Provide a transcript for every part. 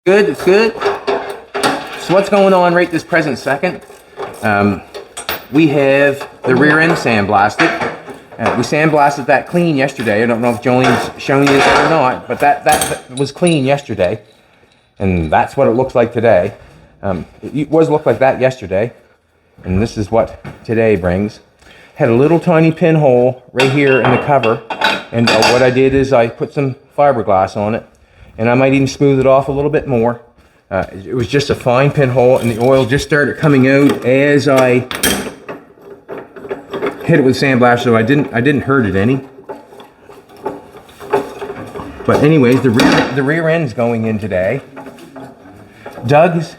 Good, it's good. So what's going on right this present second? We have the rear end sandblasted. We sandblasted that clean yesterday. I don't know if Jolene's shown you that or not, but that was clean yesterday. And that's what it looks like today. It was looked like that yesterday. And this is what today brings. Had a little tiny pinhole right here in the cover. And what I did is I put some fiberglass on it. And I might even smooth it off a little bit more. It was just a fine pinhole, and the oil just started coming out as I hit it with sandblast, so I didn't hurt it any. But anyways, the rear end's going in today. Doug's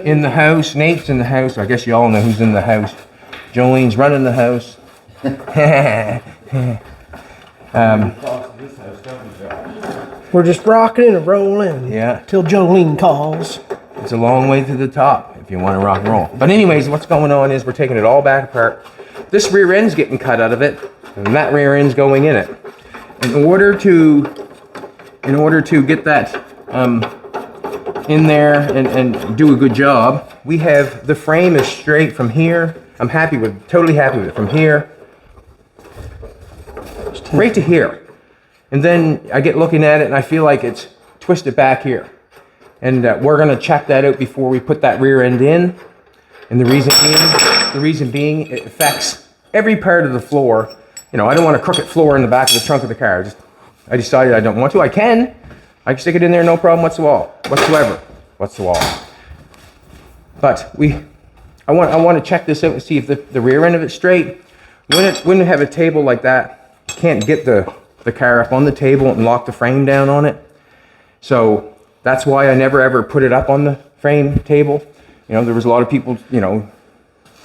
in the house, Nate's in the house. I guess you all know who's in the house. Jolene's running the house. We're just rocking and rolling. Yeah. Till Jolene calls. It's a long way to the top if you want to rock and roll. But anyways, what's going on is we're taking it all back apart. This rear end's getting cut out of it, and that rear end's going in it. In order to get that in there and do a good job, we have the frame is straight from here. I'm totally happy with it from here right to here. And then I get looking at it and I feel like it's twisted back here. And we're going to check that out before we put that rear end in. And the reason being, it affects every part of the floor. You know, I don't want a crooked floor in the back of the trunk of the car. I decided I don't want to. I can stick it in there, no problem whatsoever. But I want to check this out and see if the rear end of it's straight. When you have a table like that, you can't get the car up on the table and lock the frame down on it. So that's why I never ever put it up on the frame table. You know, there was a lot of people, you know,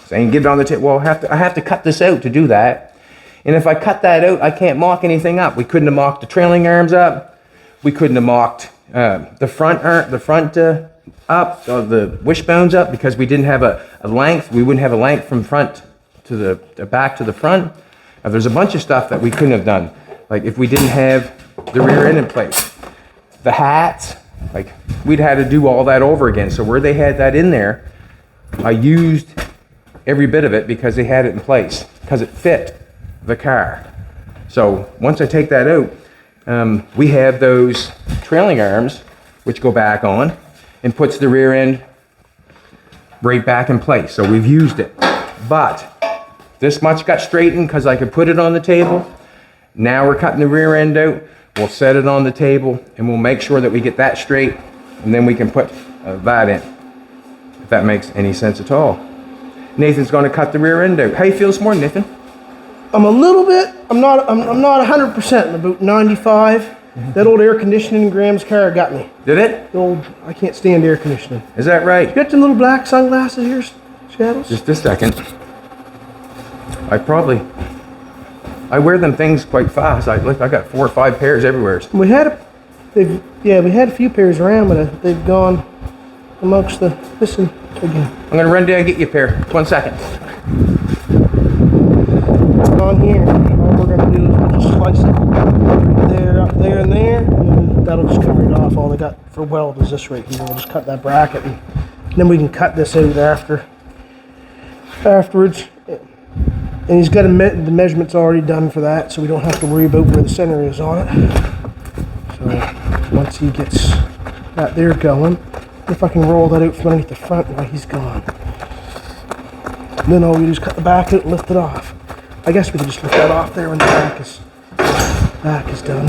saying get it on the table. Well, I have to cut this out to do that. And if I cut that out, I can't mock anything up. We couldn't have mocked the trailing arms up. We couldn't have mocked the front up, the wishbones up, because we didn't have a length. We wouldn't have a length from front to the back to the front. There's a bunch of stuff that we couldn't have done. Like if we didn't have the rear end in place. The hats, like we'd had to do all that over again. So where they had that in there, I used every bit of it because they had it in place, because it fit the car. So once I take that out, we have those trailing arms, which go back on and puts the rear end right back in place. So we've used it. But this much got straightened because I could put it on the table. Now we're cutting the rear end out. We'll set it on the table and we'll make sure that we get that straight, and then we can put that in, if that makes any sense at all. Nathan's going to cut the rear end out. How you feel this morning, Nathan? I'm a little bit. I'm not 100%. I'm about 95. That old air conditioning in Graham's car got me. Did it? I can't stand air conditioning. Is that right? You got them little black sunglasses here, Shadows? Just a second. I wear them things quite fast. I got 4 or 5 pairs everywhere. We had a few pairs around, but they've gone amongst the. Listen again. I'm gonna run down and get you a pair. 1 second. On here, all we're gonna do is we'll just slice it there, up there, and there, and then that'll just come right off. All they got for weld is this right here. We'll just cut that bracket, and then we can cut this out afterwards. And he's got the measurements already done for that, so we don't have to worry about where the center is on it. So once he gets that there going, if I can roll that out from underneath the front while he's gone, then all we do is cut the back out and lift it off. I guess we can just lift that off there when the back is done.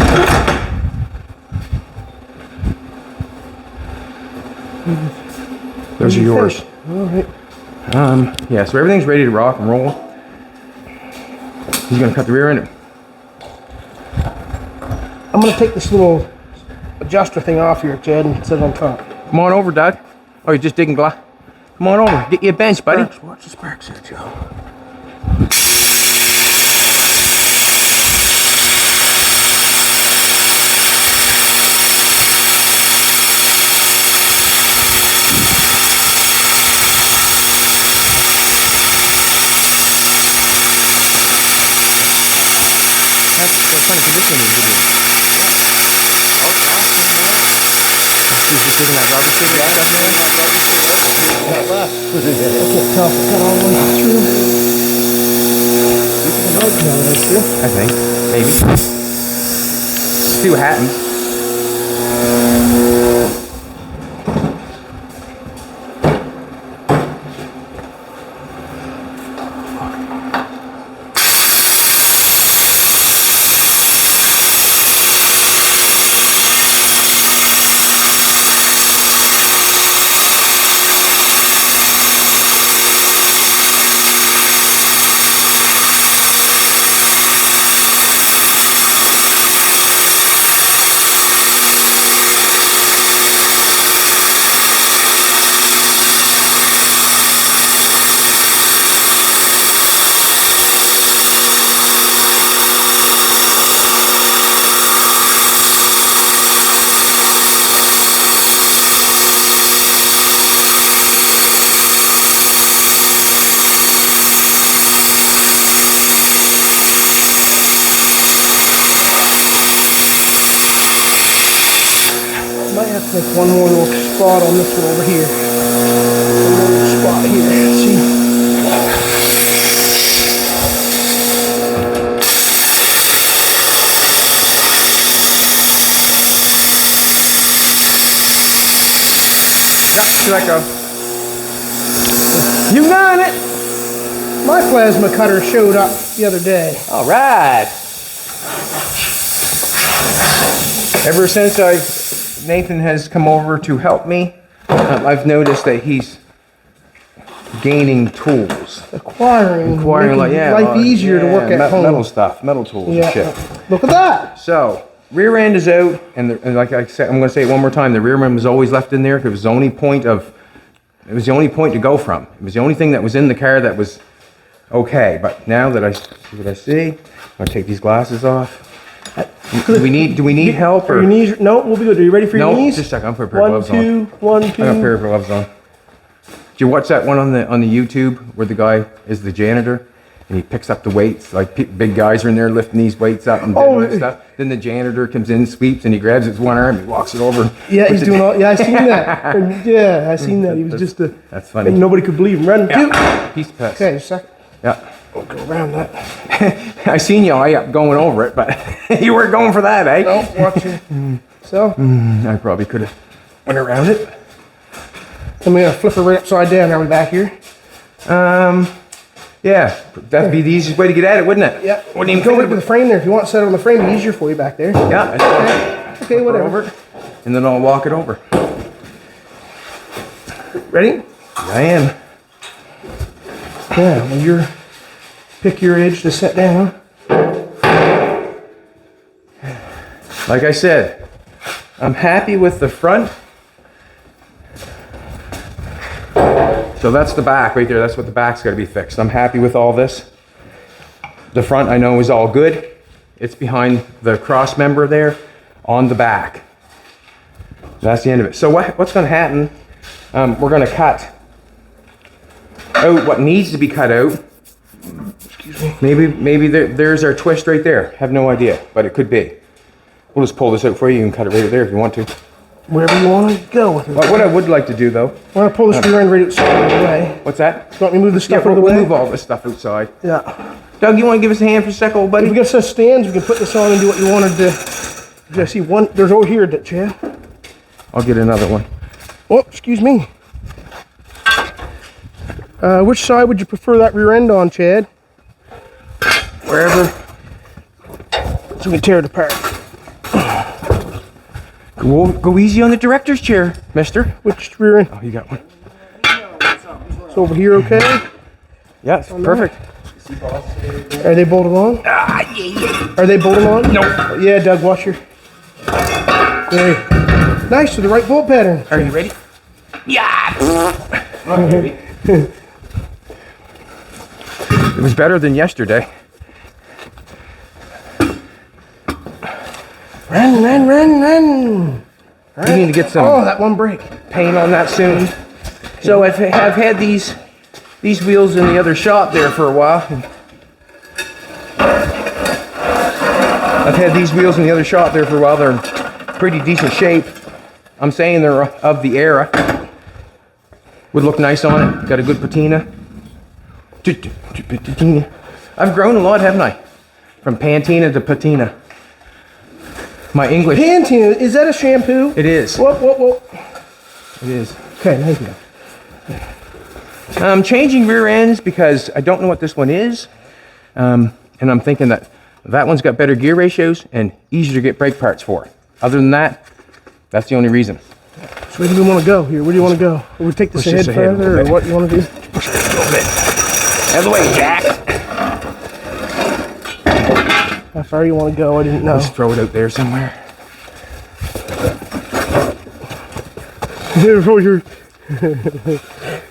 Those are yours. All right. Yeah, so everything's ready to rock and roll. He's gonna cut the rear end. I'm gonna take this little adjuster thing off here, Chad, and set it on top. Come on over, Doug. Oh, you're just digging glass. Come on over. Get you a bench, buddy. Sparks, watch the sparks here, Joe. What kind of condition is it in? Yeah. Oh, just digging that rubber tube and stuff in. Not left. I can't tell if it got all the way through. No, that's true. I think. Maybe. See what happens. Might have to make one more little spot on this one over here. One more little spot here. See? Yep, should I go? You got it! My plasma cutter showed up the other day. All right. Ever since Nathan has come over to help me, I've noticed that he's gaining tools. Acquiring Like, yeah, life easier to work at home. Metal stuff, metal tools and shit. Look at that. So, rear end is out, and like I said, I'm going to say it one more time, the rear end was always left in there because it was the only point to go from. It was the only thing that was in the car that was okay. But now that I see what I see, I'm going to take these glasses off. Do we need help? Or? Your knees? No, we'll be good. Are you ready for your knees? Just a second. I'm putting a pair of gloves on. 1, 2. I got a pair of gloves on. Did you watch that one on the YouTube where the guy is the janitor and he picks up the weights? Like big guys are in there lifting these weights up and doing stuff. Then the janitor comes in, sweeps, and he grabs his one arm, he walks it over. Yeah, he's doing all. Yeah, I seen that. Yeah, I seen that. He was just a. That's funny. And nobody could believe him. Run, Yeah. Piece of piss. Okay, just a second. Yeah. We'll go around that. I seen you going over it, but you weren't going for that, eh? No, watch it. So. I probably could have went around it. I'm gonna flip her right upside down. Are we back here? Yeah, that'd be the easiest way to get at it, wouldn't it? Yeah. Wouldn't even go think right to the frame there. If you want to set it on the frame, it'd be easier for you back there. Yeah. Okay, whatever. Over, and then I'll walk it over. Ready? I am. Yeah. Well, pick your edge to set down. Like I said, I'm happy with the front. So that's the back right there. That's what the back's got to be fixed. I'm happy with all this. The front I know is all good. It's behind the cross member there on the back. That's the end of it. So what's going to happen, we're going to cut out what needs to be cut out. Excuse me. Maybe there's our twist right there. Have no idea, but it could be. We'll just pull this out for you. You can cut it right there if you want to. Wherever you want to go with it. What I would like to do though. I want to pull this rear end right outside of the way. What's that? You want me to move the stuff out of the we'll way? move all this stuff outside. Yeah. Doug, you want to give us a hand for a sec, old buddy? If we got some stands, we can put this on and do what you wanted to. I see one. There's over here, Chad. I'll get another one. Oh, excuse me. Which side would you prefer that rear end on, Chad? Wherever. So we can tear it apart. Go easy on the director's chair, mister. Which rear end? Oh, you got one. It's over here, okay? Yes, perfect. Are they bolted on? Are they bolted on? No. Yeah, Doug, watch your. There. Nice, to the right bolt pattern. Are you ready? Yeah. Okay. It was better than yesterday. Run. We need to get some Oh, that one break. paint on that soon. So I've had these wheels in the other shop there for a while. They're in pretty decent shape. I'm saying they're of the era. Would look nice on it. Got a good patina. I've grown a lot, haven't I? From patina to patina. My English. Pantene, is that a shampoo? It is. Whoa. It is. Okay, thank you. I'm changing rear ends because I don't know what this one is. And I'm thinking that one's got better gear ratios and easier to get brake parts for. Other than that, that's the only reason. So where do we want to go here? Where do you want to go? Will we take this ahead further, or what you want to do? Push it a little bit. Out of the way, Jack. How far you want to go? I didn't know. Just throw it out there somewhere.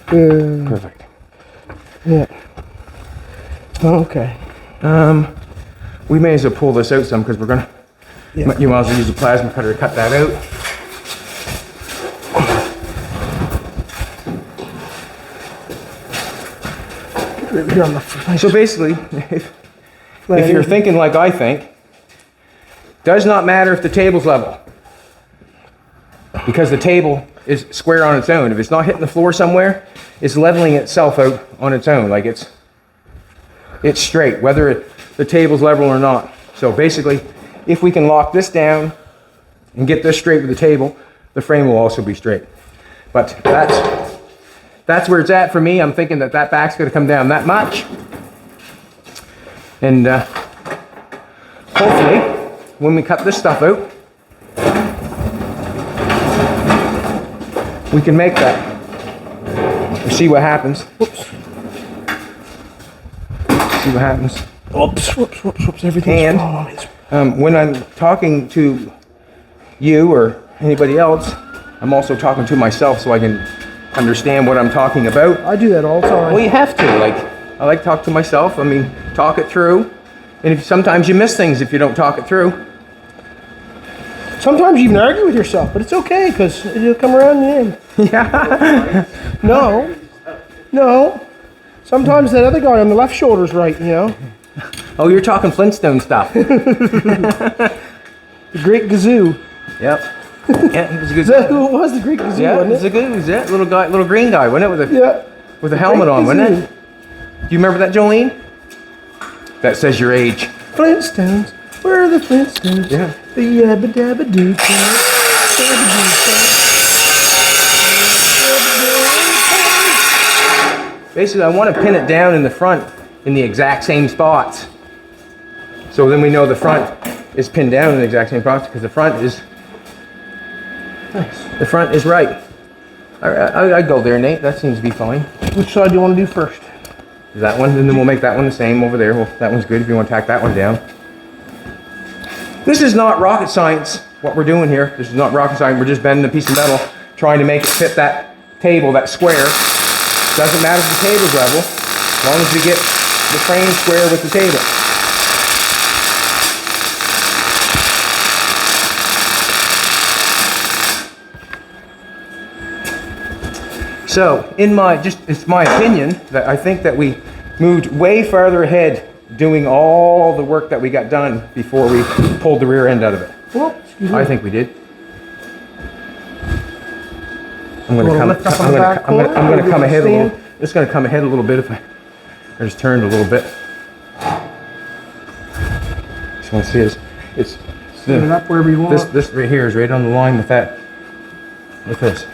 Perfect. Yeah. Okay. We may as well pull this out some because we're gonna. Yeah. You might as well use a plasma cutter to cut that out. Right here on the front. So basically, if you're thinking like I think, does not matter if the table's level, because the table is square on its own. If it's not hitting the floor somewhere, it's leveling itself out on its own. Like it's straight, whether the table's level or not. So basically, if we can lock this down and get this straight with the table, the frame will also be straight. But that's where it's at for me. I'm thinking that back's going to come down that much. And hopefully, when we cut this stuff out, we can make that. We'll see what happens. Whoops. See what happens. Whoops. Everything's falling on me. When I'm talking to you or anybody else, I'm also talking to myself so I can understand what I'm talking about. I do that all the time. Well, you have to. I like to talk to myself. I mean, talk it through. And sometimes you miss things if you don't talk it through. Sometimes you even argue with yourself, but it's okay because it'll come around in the end. Yeah. No. Sometimes that other guy on the left shoulder's right, you know. Oh, you're talking Flintstone stuff. The Great Gazoo. Yep. Yeah, it was a good. Is that who it was? The Great Gazoo, Yeah, it wasn't was a good. Was it little guy, little green guy, wasn't it? With a helmet on, wasn't it? Do you remember that, Jolene? That says your age. Flintstones. Where are the Flintstones? Yeah. The yabba dabba doo. Basically, I want to pin it down in the front in the exact same spots. So then we know the front is pinned down in the exact same spots because the front is Nice. the front is right. I'd go there, Nate. That seems to be fine. Which side do you want to do first? That one, and then we'll make that one the same over there. Well, that one's good if you want to tack that one down. This is not rocket science, what we're doing here. This is not rocket science. We're just bending a piece of metal, trying to make it fit that table, that square. Doesn't matter if the table's level, as long as we get the frame square with the table. So, it's my opinion that I think that we moved way farther ahead doing all the work that we got done before we pulled the rear end out of it. Well, I think we did. I'm Wanna lift up on the back corner, I'm gonna or come you ahead a little. stand? It's gonna come ahead a little bit if I just turned a little bit. Just want to see it's Stand it up wherever you want. this right here is right on the line with that. With this,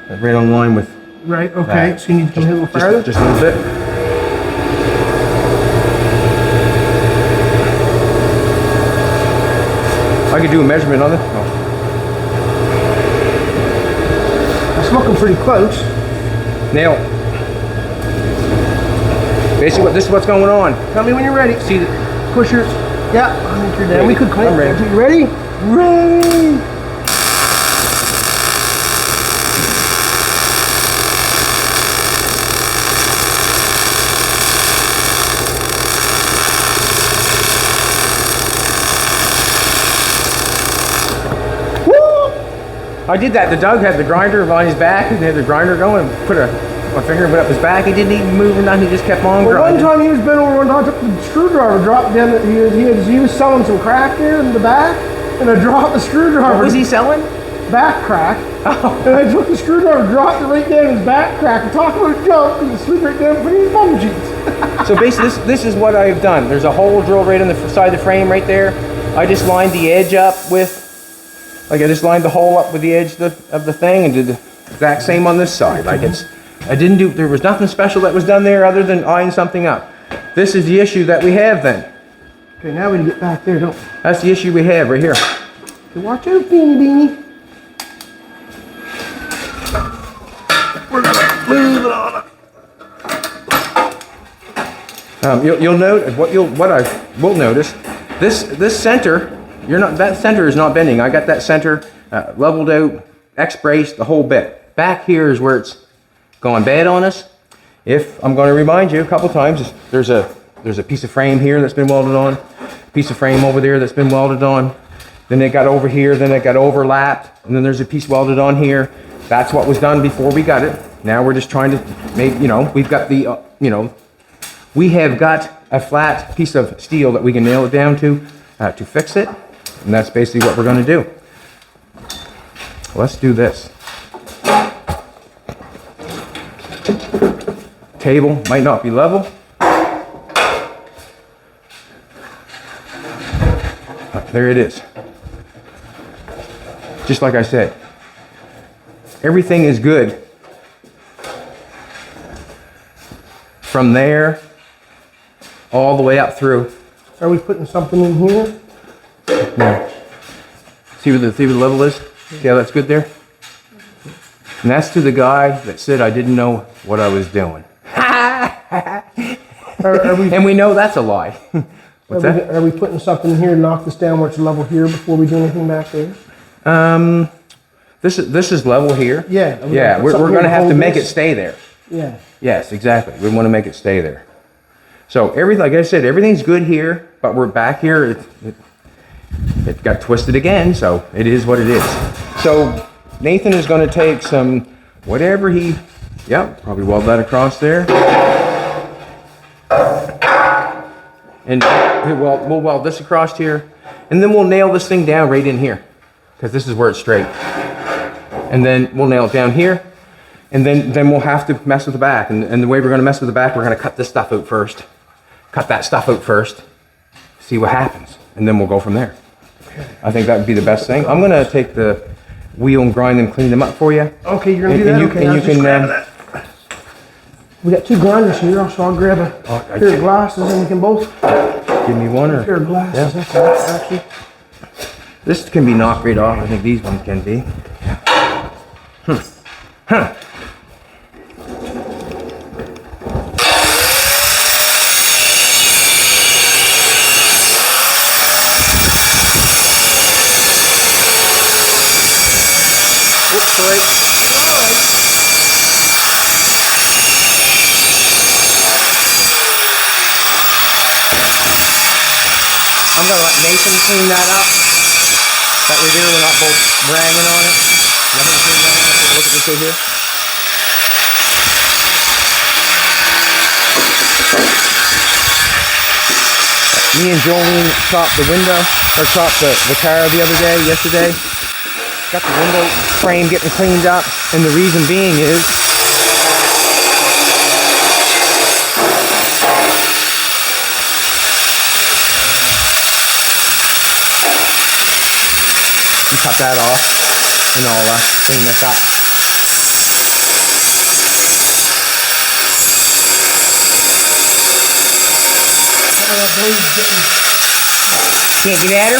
right on the line with. Right, okay, that. so you need to come ahead a little farther? Just a little bit. I could do a measurement on it. Oh. It's looking pretty close. Nail. Basically, this is what's going on. Tell me when you're ready. See, Push your... Yeah, I think you're down. We could clamp. I'm ready. You ready? Ready! I did that. The Doug had the grinder on his back, and he had the grinder going, and put my finger up his back. He didn't even move or nothing. He just kept on Well, one grinding. time he was bent over and I took the screwdriver, dropped down. He was selling some crack there in the back, and I dropped the screwdriver. What was he selling? Back crack. And I took the screwdriver, dropped it right down his back crack, and talked about a jump, and slid right down between his bum jeans. So basically, this is what I've done. There's a hole drilled right on the side of the frame right there. I just lined the edge up with, like I just lined the hole up with the edge of the thing and did the exact same on this side. Like there was nothing special that was done there other than eyeing something up. This is the issue that we have then. Okay, now we can get back there, don't we? That's the issue we have right here. Okay, watch out, beanie. We're gonna move it on. You'll note what I will notice. This center, that center is not bending. I got that center leveled out, X-braced, the whole bit. Back here is where it's gone bad on us. If I'm going to remind you a couple times, there's a piece of frame here that's been welded on, a piece of frame over there that's been welded on. Then it got over here, then it got overlapped, and then there's a piece welded on here. That's what was done before we got it. Now we're just trying to make, we've got the, we have got a flat piece of steel that we can nail it down to fix it. And that's basically what we're going to do. Let's do this. Table might not be level. There it is. Just like I said, everything is good from there all the way up through. Are we putting something in here? No. See where the level is? See how that's good there? And that's to the guy that said I didn't know what I was doing. And we know that's a lie. What's that? Are we putting something in here to knock this down where it's level here before we do anything back there? This is level here. Yeah. Yeah, we're going to have to make it stay there. Yeah. Yes, exactly. We want to make it stay there. So like I said, everything's good here, but we're back here. It got twisted again, so it is what it is. So Nathan is going to take some whatever probably weld that across there. And we'll weld this across here, and then we'll nail this thing down right in here, because this is where it's straight. And then we'll nail it down here, and then we'll have to mess with the back. And the way we're going to mess with the back, we're going to cut this stuff out first. Cut that stuff out first, see what happens, and then we'll go from there. I think that would be the best thing. I'm going to take the wheel and grind them, clean them up for you. Okay, you're going to do that? And you can that. We got two grinders here, so I'll grab a pair of glasses and we can both give me one or a pair of glasses. Yeah. That's actually. This can be knocked right off. I think these ones can be. Huh. Oops, sorry. I'm gonna let Nathan clean that up. That way there we're not both banging on it. Let him clean that up. Look at this right here. Me and Jolene chopped the window, or chopped the car yesterday. Got the window frame getting cleaned up, and the reason being is cut that off, and I'll clean this up. Can't get at her?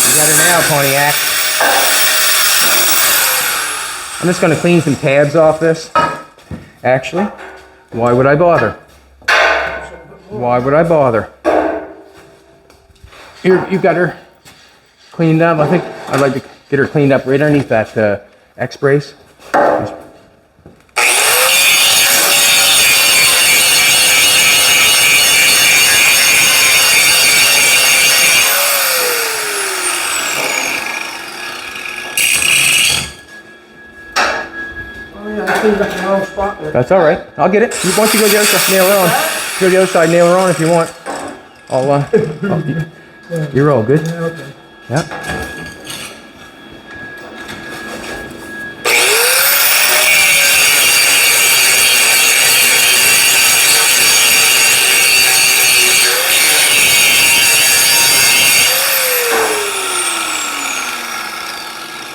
You got her now, Pontiac. I'm just going to clean some tabs off this. Actually, why would I bother? Why would I bother? You've got her cleaned up. I think I'd like to get her cleaned up right underneath that X-brace. That's all right. I'll get it. Once you go to the other side, nail her on. Go to the other side, nail her on if you want. You're all good. Yeah, okay. Yeah.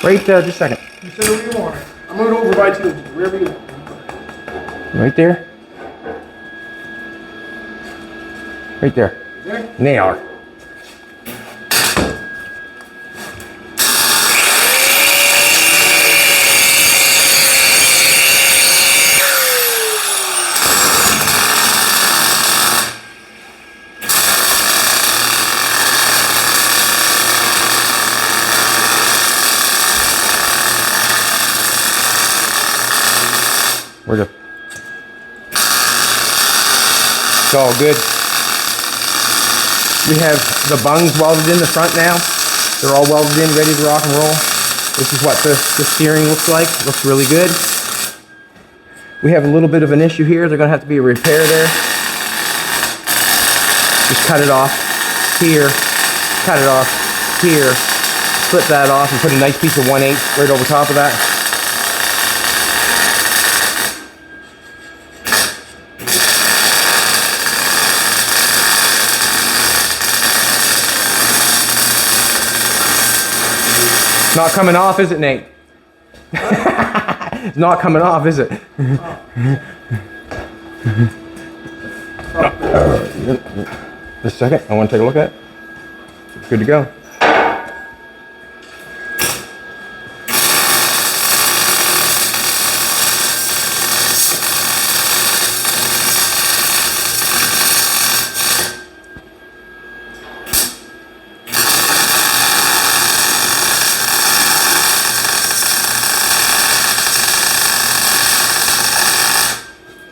Right, just a second. You say where you want it. I'm gonna go over by to wherever you want. Right there. Right there. There? And they are. Where's it? It's all good. We have the bungs welded in the front now. They're all welded in, ready to rock and roll. This is what the steering looks like. It looks really good. We have a little bit of an issue here. There's gonna have to be a repair there. Just cut it off here, cut it off here, split that off and put a nice piece of 1/8 right over top of that. Not coming off, is it, Nate? It's not coming off, is it? Just a second, I want to take a look at it. It's good to go.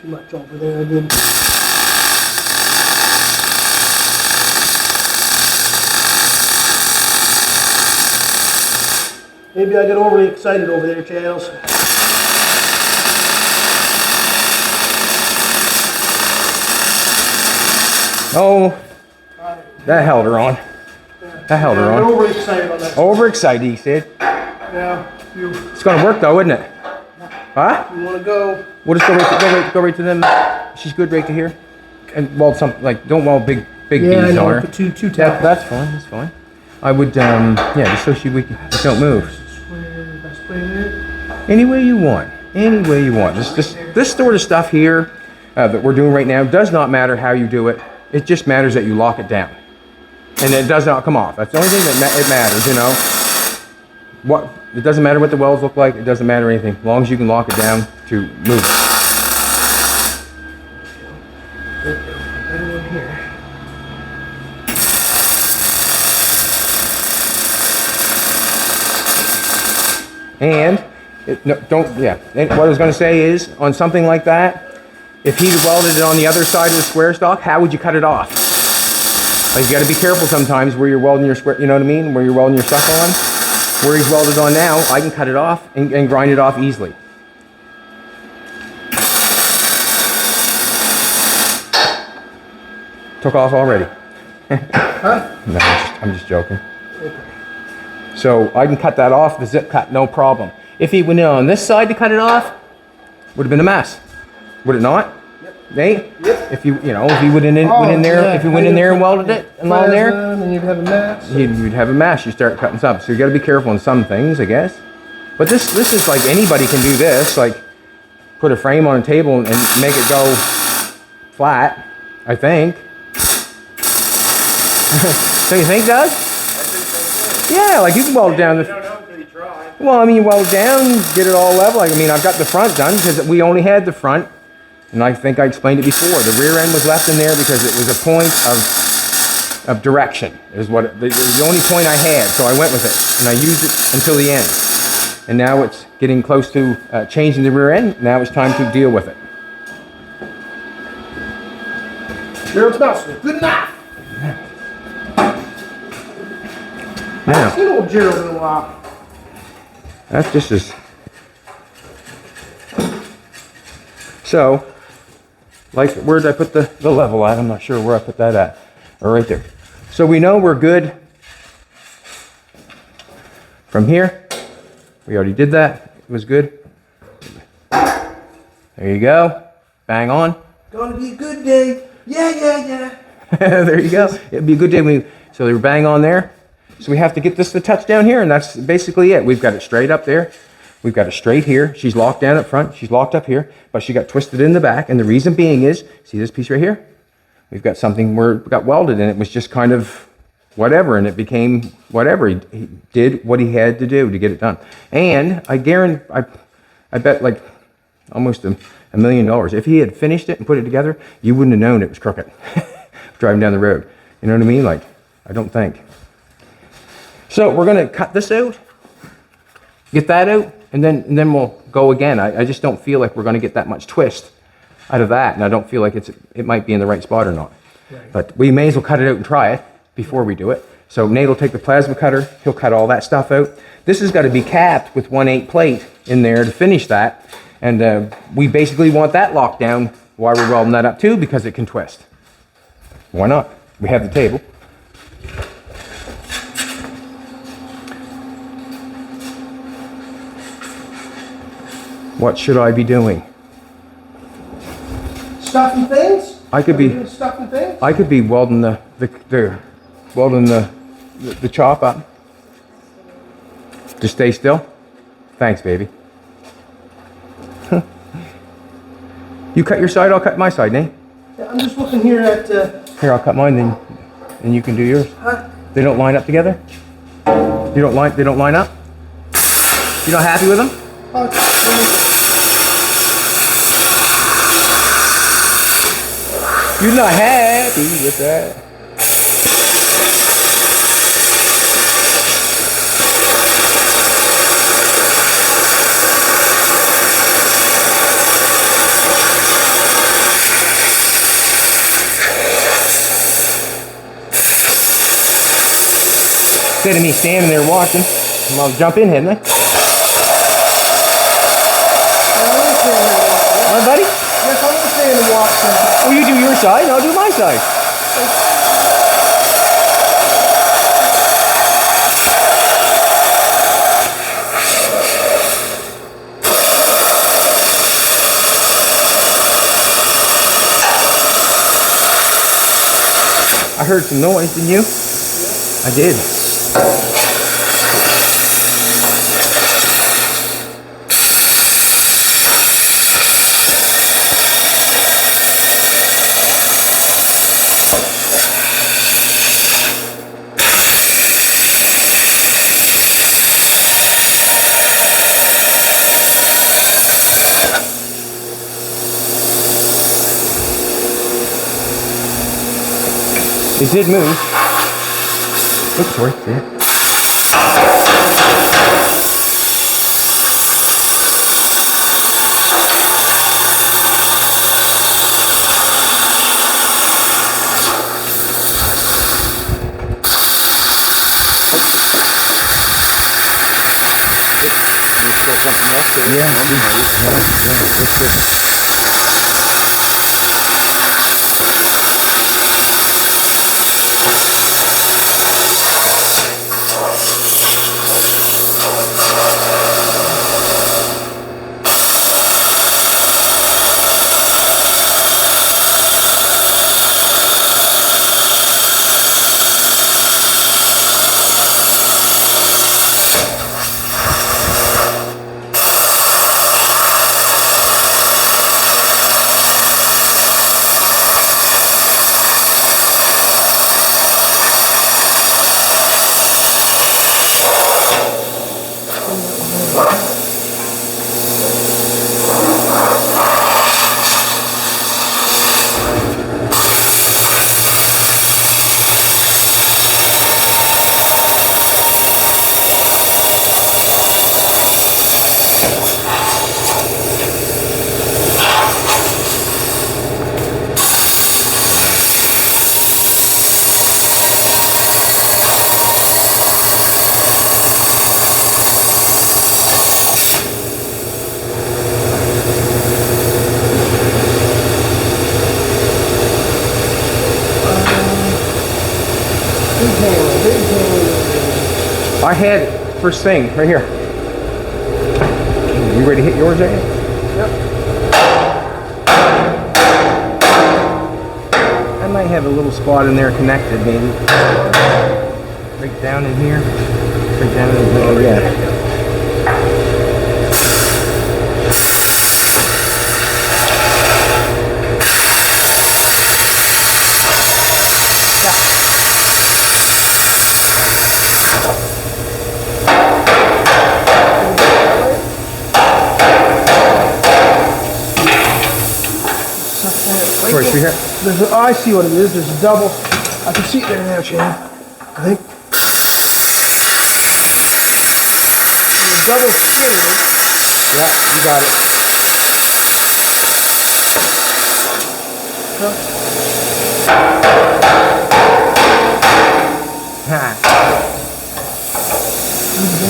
Too much over there, I did. Maybe I get overly excited over there, Charles. Oh, that held her on. That held her I'm on. overly excited on that. Overexcited, he said. Yeah, you It's gonna work though, isn't it? Huh? want to go. We'll just go right to them. She's good right to here. And weld something like, don't weld big Yeah, I beads know. on her. Put two That, taps. that's fine. That's fine. I would, yeah, just so she just don't move. Any way you want. Any way you want. This sort of stuff here that we're doing right now does not matter how you do it. It just matters that you lock it down, and it does not come off. That's the only thing that it matters. You know. What? It doesn't matter what the welds look like. It doesn't matter anything, as long as you can lock it down to move it. And and what I was going to say is, on something like that, if he welded it on the other side of the square stock, how would you cut it off? Like, you got to be careful sometimes where you're welding your square, you know what I mean? Where you're welding your stuff on. Where he's welded on now, I can cut it off and grind it off easily. Took off already. Huh? No, I'm just joking. So I can cut that off, the zip cut, no problem. If he went in on this side to cut it off, would have been a mess. Would it not? Yep. Nate? Yep. If you know, if he went in there, yeah. if you went in there and welded it along there, then you'd have a mess. you'd have a mess. You start cutting something. So you got to be careful on some things, I guess. But this is like, anybody can do this. Like, put a frame on a table and make it go flat, I think. So you think, Doug? Yeah, like you can weld down the. Well, I mean, you weld down, get it all level. I mean, I've got the front done because we only had the front, and I think I explained it before. The rear end was left in there because it was a point of direction. Is what the only point I had, so I went with it, and I used it until the end. And now it's getting close to changing the rear end. Now it's time to deal with it. Gerald's not so good enough. Now, I've seen old Gerald in a while. that's just as. So, like, where did I put the level at? I'm not sure where I put that at. Or right there. So we know we're good from here. We already did that. It was good. There you go. Bang on. Gonna be a good day. Yeah, yeah, yeah. There you go. It'd be a good day. So they were bang on there. So we have to get this to touch down here, and that's basically it. We've got it straight up there. We've got it straight here. She's locked down up front. She's locked up here, but she got twisted in the back. And the reason being is, see this piece right here? We've got something where it got welded, and it was just kind of whatever, and it became whatever. He did what he had to do to get it done. And I guarantee, I bet like almost $1 million. If he had finished it and put it together, you wouldn't have known it was crooked driving down the road. You know what I mean? Like, I don't think. So we're going to cut this out, get that out, and then we'll go again. I just don't feel like we're going to get that much twist out of that, and I don't feel like it might be in the right spot or not. Right. But we may as well cut it out and try it before we do it. So Nate will take the plasma cutter. He'll cut all that stuff out. This has got to be capped with 1/8 plate in there to finish that. And we basically want that locked down while we're welding that up too, because it can twist. Why not? We have the table. What should I be doing? Stuffing things? I could be stuffing things? I could be welding the chop up. Just stay still. Thanks, baby. You cut your side, I'll cut my side, Nate. Yeah, I'm just looking here at... Here, I'll cut mine, then you can do yours. Huh? They don't line up together? They don't line up? You're not happy with them? You're not happy with that? Instead of me standing there watching, I'll jump in, hadn't I? What, buddy? Yes, I'm gonna stand and watch them. Oh, you do your side, and I'll do my side. I heard some noise, didn't you? I did. It did move. Oops, right there. Yeah, I'll do that. That's good. I had it first thing right here. You ready to hit yours, eh? Yep. I might have a little spot in there connected, maybe. Right down in here. Right down in the middle, yeah. Sorry, sweetheart. Oh, I see what it is. There's a double. I can see it there now, Shane. I think. There's a double skin in it. Yeah, you got it.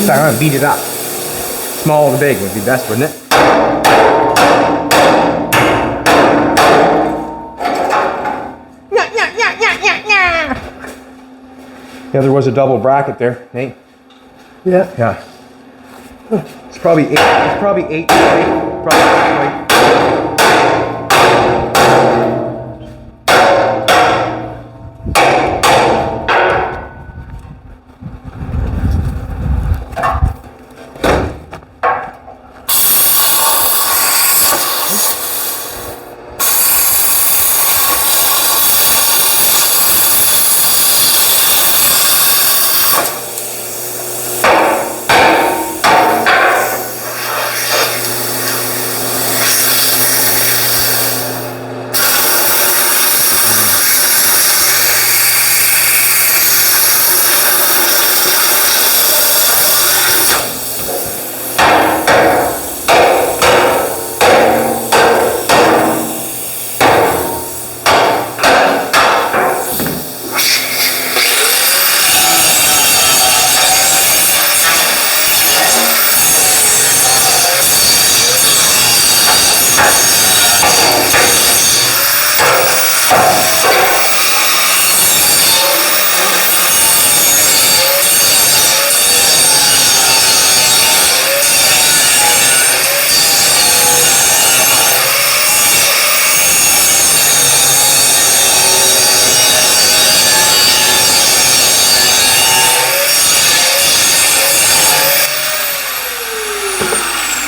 So I'm gonna beat it up. Small to big would be best, wouldn't it? Yeah, there was a double bracket there, Nate. Yeah. Yeah. It's probably 8. It's probably 8 weight. Probably 8 weight.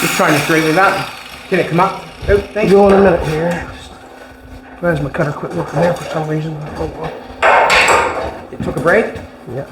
Just trying to straighten it up. Can it come up? Oh, thank you. Go in a minute here. Where's my cutter quit working there for some reason? Oh, well. It took a break? Yeah.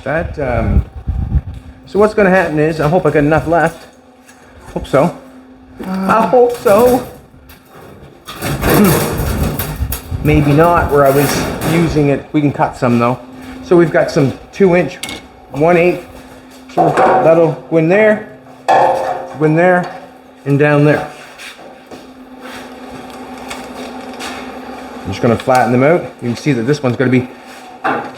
That, so what's going to happen is, I hope I got enough left. Hope so. I hope so. Maybe not where I was using it. We can cut some though. So we've got some 2-inch, 1/8. So that'll go in there, and down there. I'm just going to flatten them out. You can see that this one's going to be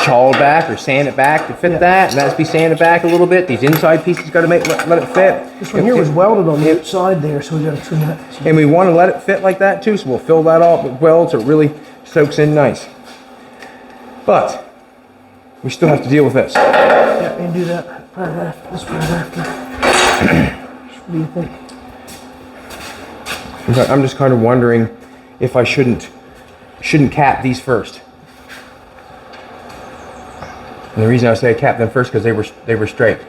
chawed back or sand it back to fit that, and that's be sanded back a little bit. These inside pieces got to let it fit. This one here was welded on the outside there, so we got to trim that. And we want to let it fit like that too, so we'll fill that all with weld so it really soaks in nice. But we still have to deal with this. Yeah, and do that part after. This part after. What do you think? I'm just kind of wondering if I shouldn't cap these first. And the reason I say I capped them first because they were straight.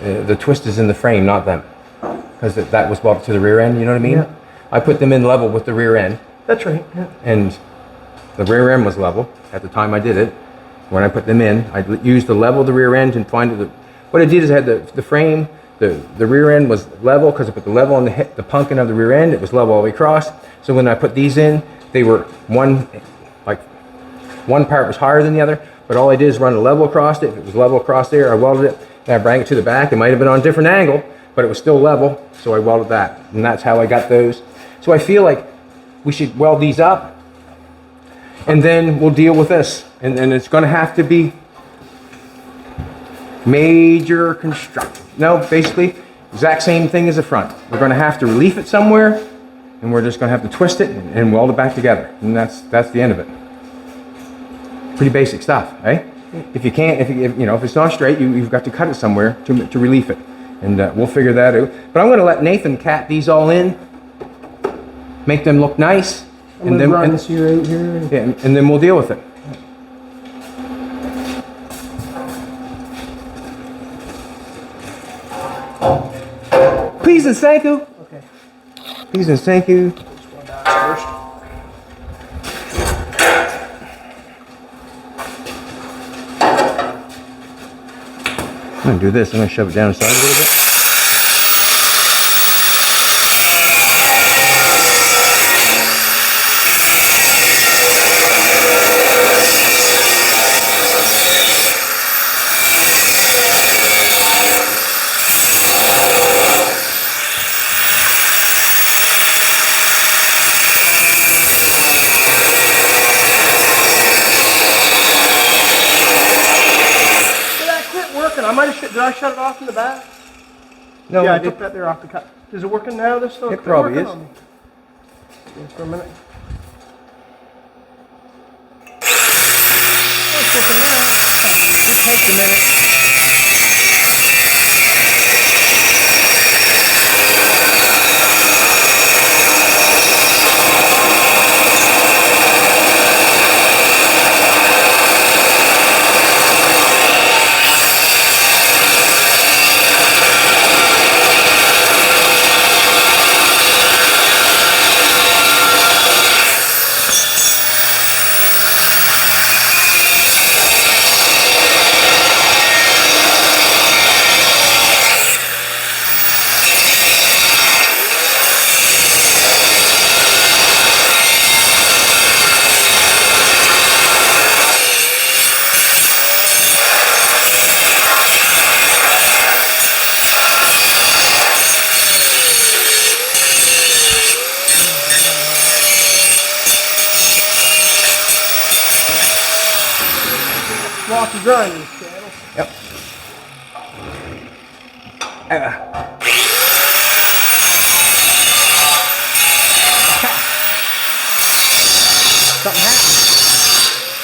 The twist is in the frame, not them, because that was welded to the rear end. You know what I mean? Yeah. I put them in level with the rear end, That's right. Yeah. and the rear end was level at the time I did it. When I put them in, I used the level of the rear end and find the. What I did is I had the frame, the rear end was level because I put the level on the pumpkin of the rear end. It was level all the way across. So when I put these in, they were one part was higher than the other. But all I did is run a level across it. If it was level across there, I welded it. And I bring it to the back. It might have been on a different angle, but it was still level. So I welded that, and that's how I got those. So I feel like we should weld these up, and then we'll deal with this. And it's going to have to be major construction. No, basically, exact same thing as the front. We're going to have to relief it somewhere, and we're just going to have to twist it and weld it back together. And that's the end of it. Pretty basic stuff, eh? If you can't, if it's not straight, you've got to cut it somewhere to relief it. And we'll figure that out. But I'm going to let Nathan cat these all in, make them look nice, And then run this here out here. and then we'll deal with it. Please and thank you. Okay. Please and thank you. First. I'm going to do this. I'm going to shove it down inside a little bit. Did I shut it off in the back? No, Yeah, I took that there off the cut. Is it working now? This stuff? It probably is. Just for a minute. Oh, it's working now. It takes a minute. Walk and grind these channels. Yep. Something happened.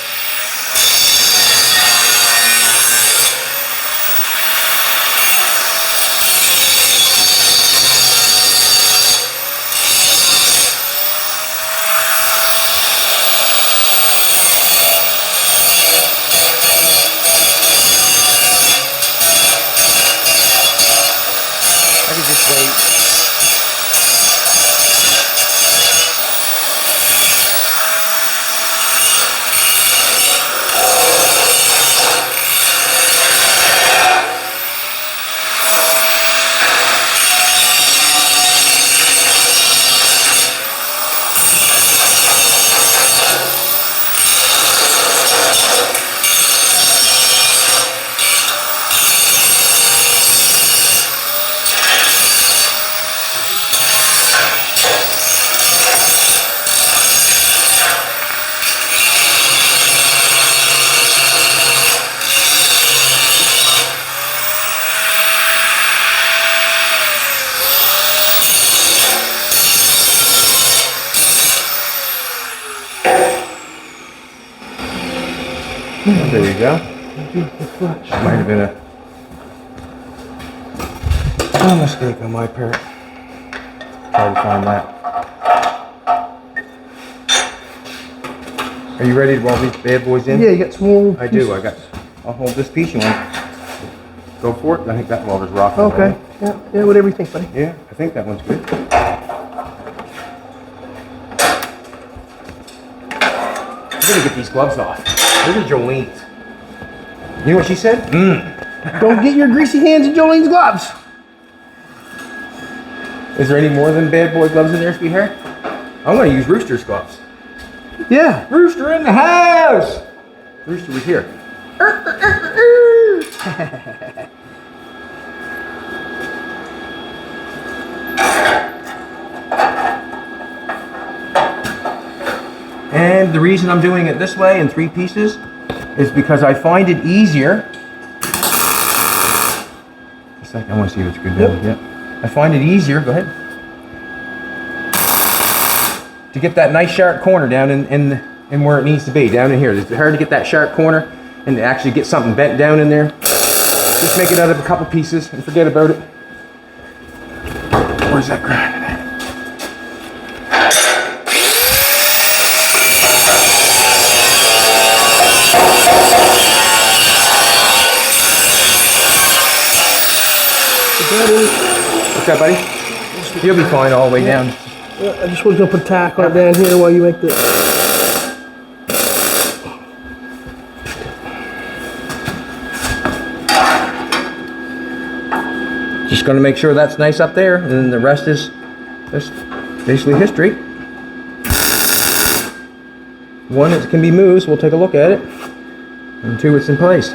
I could just wait. There you go. Might have been a mistake on my part. Try to find that. Are you ready to weld these bad boys in? Yeah, you got some more. I do. I'll hold this piece. You want to go for it? I think that welder's rocking. Okay. Yeah, whatever you think, buddy. Yeah, I think that one's good. I'm gonna get these gloves off. Those are Jolene's. You know what she said? Don't get your greasy hands in Jolene's gloves. Is there any more than bad boy gloves in there, sweetheart? I'm gonna use Rooster's gloves. Yeah. Rooster in the house! Rooster was here. And the reason I'm doing it this way in 3 pieces is because I find it easier. Just a second, I want to see if it's good now. Yep. I find it easier, go ahead, to get that nice sharp corner down in where it needs to be, down in here. It's hard to get that sharp corner and to actually get something bent down in there. Just make it out of a couple pieces and forget about it. Where's that grind? What's that, buddy? You'll be fine all the way down. Yeah, I just was gonna put a tack on it down here while you make the. Just gonna make sure that's nice up there, and then the rest is just basically history. One, it can be moved, so we'll take a look at it. And 2, it's in place.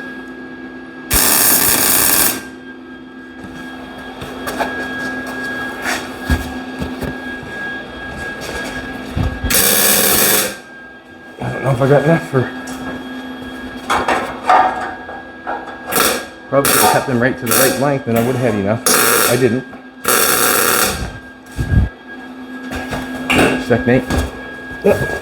I don't know if I got enough for. Probably should have kept them right to the right length, and I would have had enough. I didn't. Sec, Nate. Yep.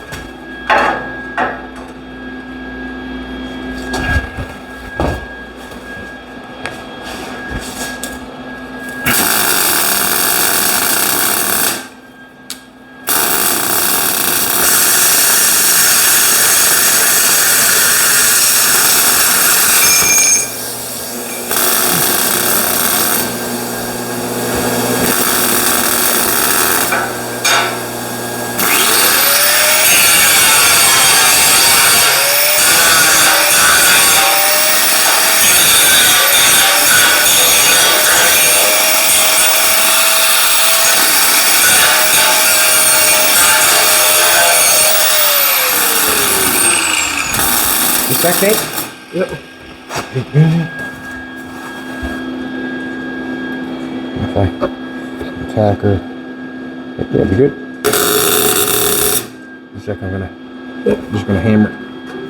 Sec, Nate? Yep. If I attack her, yeah, be good. In a second, I'm just gonna hammer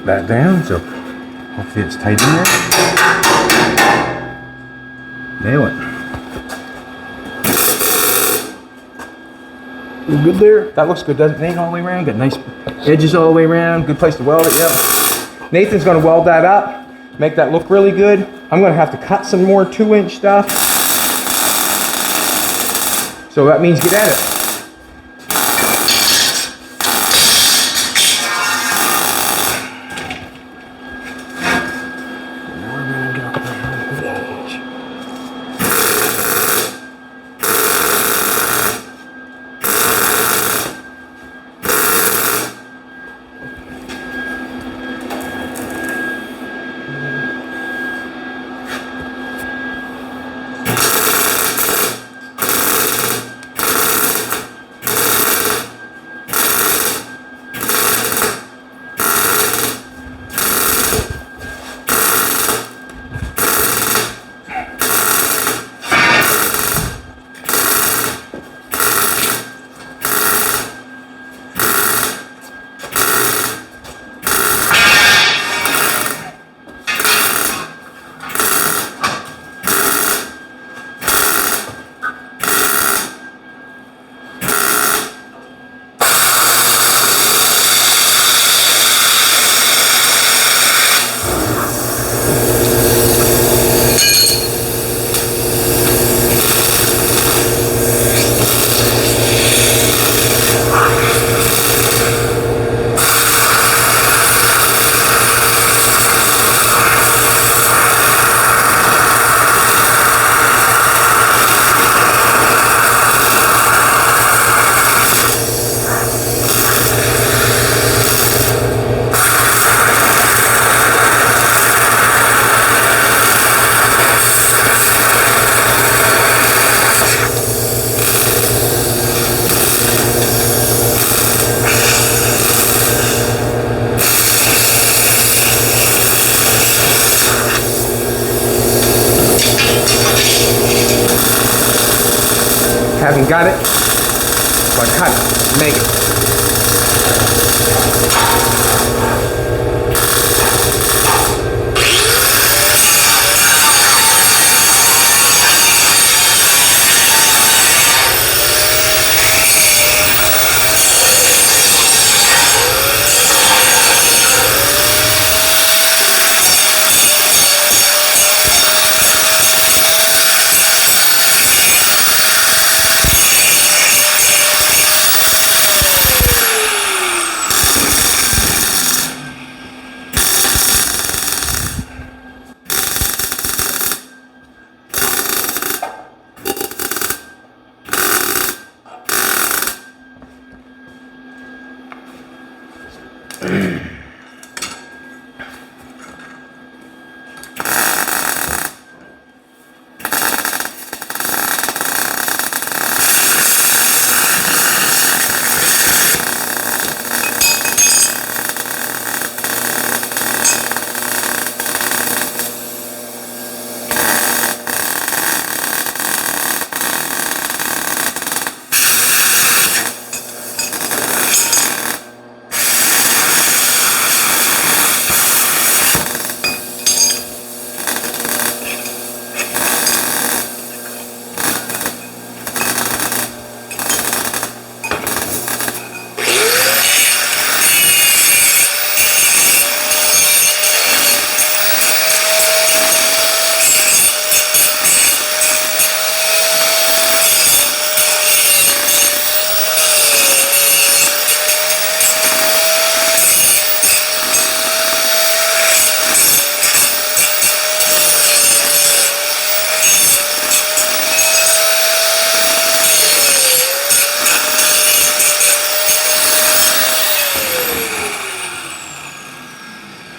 that down, so hopefully it's tight in there. Nail it. You good there? That looks good, doesn't it, Nate, all the way around? Got nice edges all the way around, good place to weld it, yep. Nathan's gonna weld that up, make that look really good. I'm gonna have to cut some more 2-inch stuff. So that means get at it. got it? So I cut it, make it.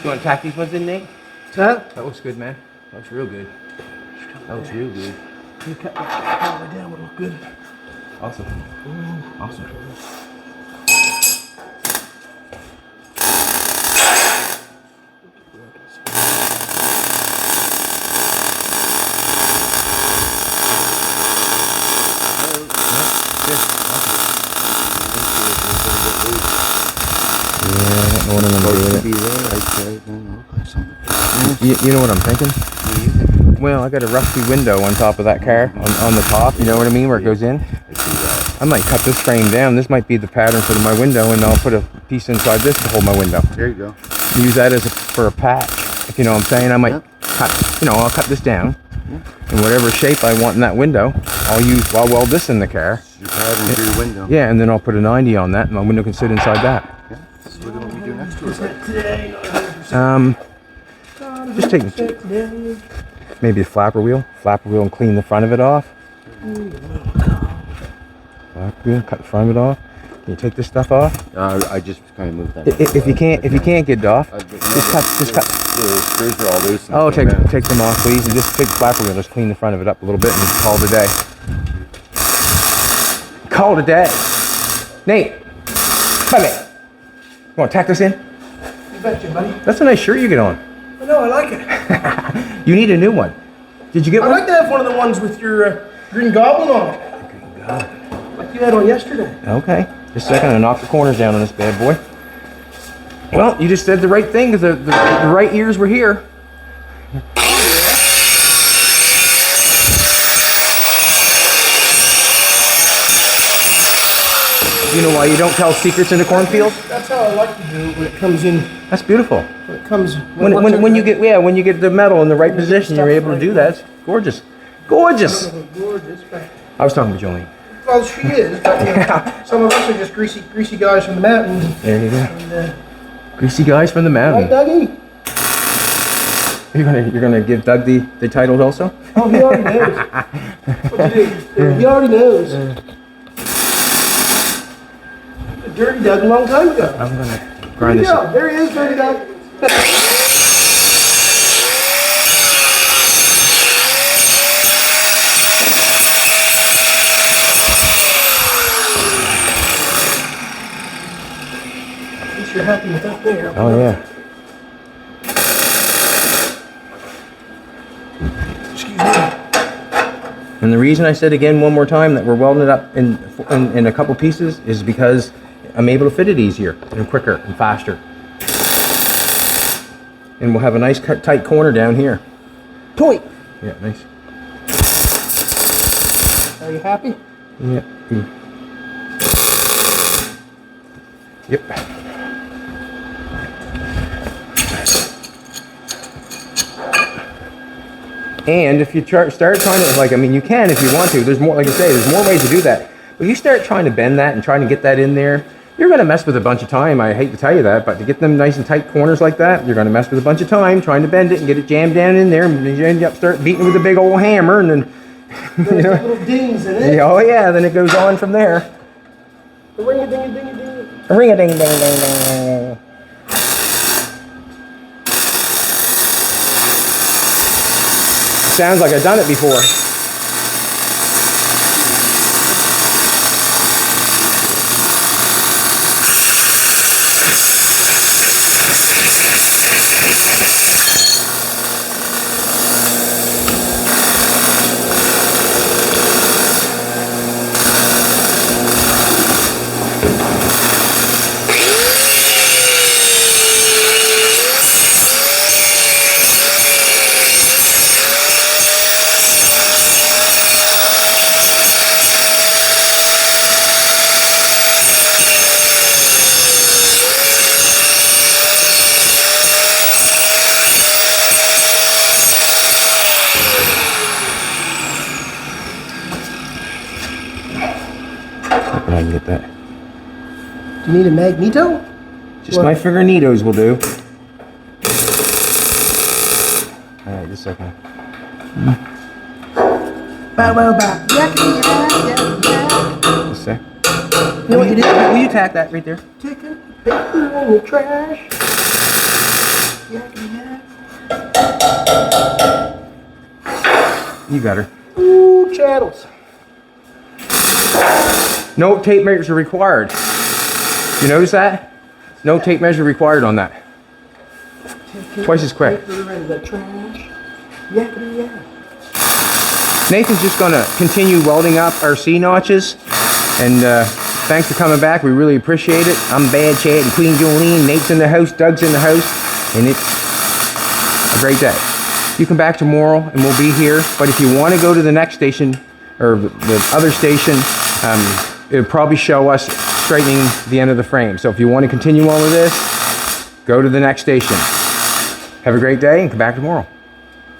You want to tack these ones in, Nate? That? That looks good, man. That looks real good. That looks real good. You cut that all the way down, would look good. Awesome. Awesome. Yeah, I don't know what I'm gonna do with it. You know what I'm thinking? Well, I got a rusty window on top of that car, on the top, you know what I mean, where it goes in. I might cut this frame down. This might be the pattern for my window, and I'll put a piece inside this to hold my window. There you go. Use that as for a patch, if you know what I'm saying. I might cut, I'll cut this down. In whatever shape I want in that window, I'll weld this in the car. Your pattern for your window. Yeah, and then I'll put a 90 on that, and my window can sit inside that. Yeah, this is what we're going to be doing next to it. Just taking maybe a flapper wheel and clean the front of it off. Flapper wheel, cut the front of it off. Can you take this stuff off? I just kind of moved that. If you can't get it off, just cut. The screws are all loose. Oh, take them off, please, and just take the flapper wheel, just clean the front of it up a little bit, and call it a day. Call it a day. Nate, come here. You want to tack this in? You betcha, buddy. That's a nice shirt you get on. I know, I like it. You need a new one. Did you get I'd one? like to have one of the ones with your Green Goblin on it. Green Goblin. Like you had on yesterday. Okay. Just a second, I'll knock the corners down on this bad boy. Well, you just said the right thing, because the right ears were here. You know why you don't tell secrets in the cornfield? That's how I like to do it when it comes in. That's beautiful. When it comes. When you get the metal in the right position, you're able to do that. It's gorgeous. Gorgeous. Gorgeous. I was talking to Jolene. Well, she is. But, some of us are just greasy guys from the mountains. There you go. And, Greasy guys from the mountain. right, Dougie? You're gonna give Doug the title also? Oh, he already knows. What'd you do? He already knows. Dirty Doug a long time ago. I'm gonna There grind you this. go. There he is, Dirty Doug. At least you're happy with that there. Oh yeah. Excuse me. And the reason I said again one more time that we're welding it up in a couple pieces is because I'm able to fit it easier and quicker and faster. And we'll have a nice tight corner down here. Toy. Yeah, nice. Are you happy? Yeah. Yep. And if you start trying to, like, I mean, you can if you want to. There's more, like I say, there's more ways to do that. But you start trying to bend that and trying to get that in there, you're going to mess with a bunch of time. I hate to tell you that, but to get them nice and tight corners like that, you're going to mess with a bunch of time trying to bend it and get it jammed down in there, and you end up start beating with a big old hammer, and then There's little dings in it. oh yeah, then it goes on from there. Ring-a-ding-a-ding-a-ding. Ring-a-ding-ding-ding-ding. Sounds like I've done it before. I can get that. Do you need a magneto? Just my fingerneatos will do. Alright, just a second. Bow, bow, bow. Yakety, yak, yak, yak. Just a sec. You know what you did? Will you tack that right there? Taking paper in the trash. Yakety, yak. You got her. Ooh, chattels. No tape measure required. You notice that? No tape measure required on that. Twice as quick. Paper in the trash. Yakety, yak. Nathan's just going to continue welding up our C notches. And thanks for coming back. We really appreciate it. I'm Bad Chad and Queen Jolene. Nate's in the house. Doug's in the house. And it's a great day. You come back tomorrow and we'll be here. But if you want to go to the next station, or the other station, it'll probably show us straightening the end of the frame. So if you want to continue all of this, go to the next station. Have a great day and come back tomorrow.